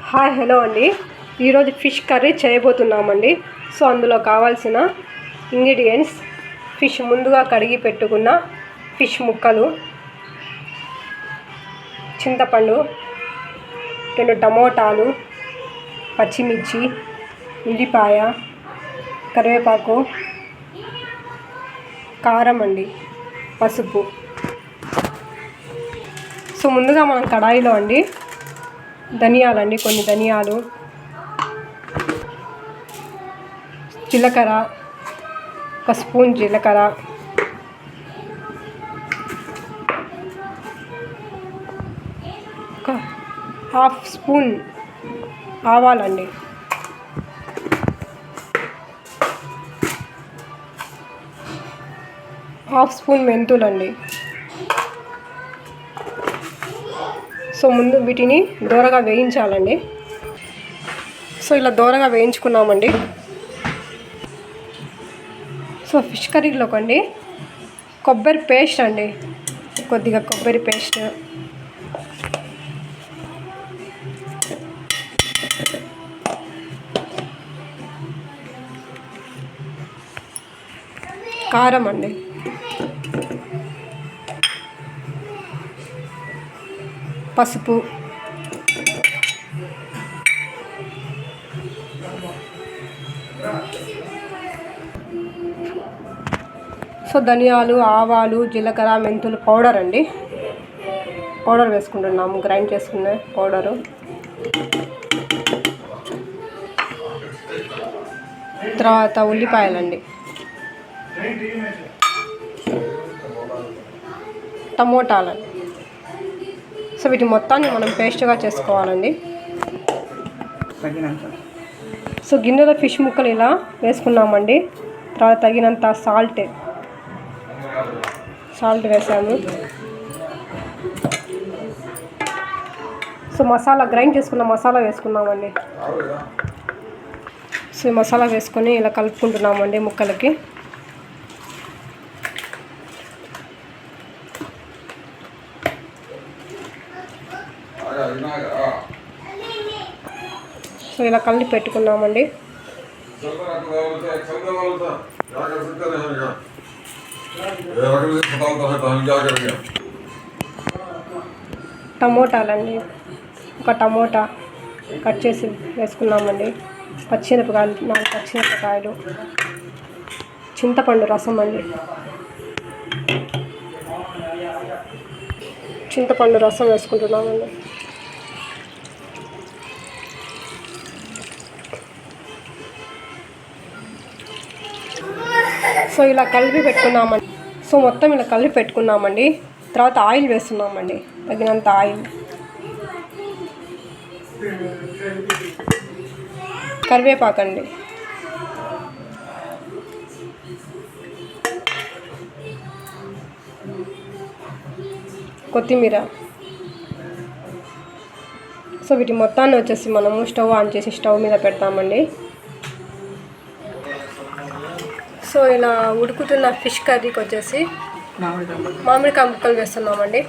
Hi hello అండి. ఈరోజు fish curry చేయబోతున్నామండి. So అందులో కావాల్సిన ఇంగ్రీడియంట్స్: ఫిష్ ముందుగా కడిగి పెట్టుకున్న ఫిష్ ముక్కలు, చింతపండు, 2 టమోటాలు, పచ్చిమిర్చి, ఉల్లిపాయ, కరివేపాకు, కారం అండి, పసుపు. సో ముందుగా మనం కడాయిలో అండి ధనియాలండి, కొన్ని ధనియాలు, జీలకర్ర, 1 స్పూన్ జీలకర్ర, ఒక 1/2 స్పూన్ ఆవాలండి, హాఫ్ స్పూన్ మెంతులండి. సో ముందు వీటిని దోరగా వేయించాలండి. సో ఇలా దోరగా వేయించుకున్నామండి. సో ఫిష్ కర్రీలోకి అండి కొబ్బరి పేస్ట్ అండి, కొద్దిగా కొబ్బరి పేస్ట్, కారం అండి, పసుపు, సో ధనియాలు, ఆవాలు, జీలకర్ర, మెంతులు పౌడర్ అండి, పౌడర్ వేసుకుంటున్నాము, గ్రైండ్ చేసుకునే పౌడరు. తర్వాత ఉల్లిపాయలండి, టమోటాలండి. సో వీటి మొత్తాన్ని మనం పేస్ట్గా చేసుకోవాలండి. సో గిన్నెలో ఫిష్ ముక్కలు ఇలా వేసుకున్నామండి. తర్వాత తగినంత సాల్ట్ వేసాము. సో మసాలా, గ్రైండ్ చేసుకున్న మసాలా వేసుకున్నామండి. సో ఈ మసాలా వేసుకొని ఇలా కలుపుకుంటున్నామండి ముక్కలకి. సో ఇలా కలిపి పెట్టుకున్నామండి. టమోటాలండి, 1 టమోటా కట్ చేసి వేసుకున్నామండి. పచ్చిమిరపకాయలు, 4 పచ్చిమిరపకాయలు, చింతపండు రసం అండి, చింతపండు రసం వేసుకుంటున్నామండి. సో ఇలా కలిపి పెట్టుకున్నామండి. సో మొత్తం ఇలా కలిపి పెట్టుకున్నామండి. తర్వాత ఆయిల్ వేస్తున్నామండి, తగినంత ఆయిల్, కరివేపాకండి, కొత్తిమీర. సో వీటి మొత్తాన్ని వచ్చేసి మనము స్టవ్ ఆన్ చేసి స్టవ్ మీద పెడతామండి. సో ఇలా ఉడుకుతున్న ఫిష్ కర్రీకి వచ్చేసి మామిడికాయ ముక్కలు వేస్తున్నామండి.